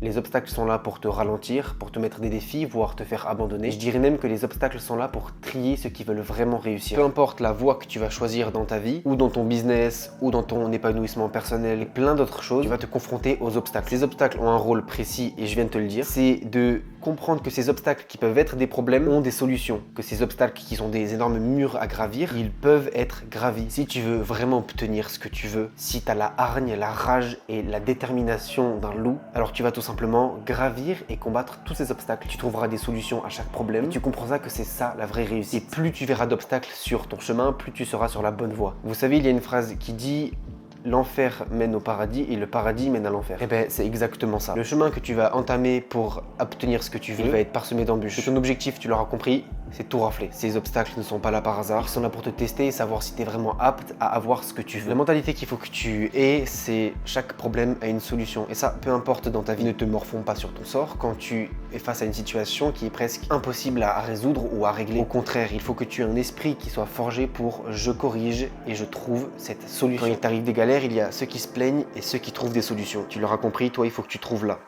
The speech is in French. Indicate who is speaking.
Speaker 1: Les obstacles sont là pour te ralentir, pour te mettre des défis, voire te faire abandonner. Je dirais même que les obstacles sont là pour trier ceux qui veulent vraiment réussir. Peu importe la voie que tu vas choisir dans ta vie, ou dans ton business, ou dans ton épanouissement personnel, et plein d'autres choses, tu vas te confronter aux obstacles. Ces obstacles ont un rôle précis, et je viens de te le dire, c'est de comprendre que ces obstacles qui peuvent être des problèmes ont des solutions, que ces obstacles qui sont des énormes murs à gravir, ils peuvent être gravis. Si tu veux vraiment obtenir ce que tu veux, si tu as la hargne, la rage et la détermination d'un loup, alors tu vas tout simplement gravir et combattre tous ces obstacles. Tu trouveras des solutions à chaque problème et tu comprendras que c'est ça la vraie réussite. Et plus tu verras d'obstacles sur ton chemin, plus tu seras sur la bonne voie. Vous savez, il y a une phrase qui dit: l'enfer mène au paradis et le paradis mène à l'enfer. Et ben c'est exactement ça. Le chemin que tu vas entamer pour obtenir ce que tu veux, il va être parsemé d'embûches. Et ton objectif, tu l'auras compris, c'est tout rafler. Ces obstacles ne sont pas là par hasard, ils sont là pour te tester et savoir si tu es vraiment apte à avoir ce que tu veux. La mentalité qu'il faut que tu aies, c'est chaque problème a une solution. Et ça, peu importe dans ta vie, ne te morfonds pas sur ton sort quand tu es face à une situation qui est presque impossible à résoudre ou à régler. Au contraire, il faut que tu aies un esprit qui soit forgé pour je corrige et je trouve cette solution. Quand il t'arrive des galères, il y a ceux qui se plaignent et ceux qui trouvent des solutions. Tu l'auras compris, toi, il faut que tu trouves là.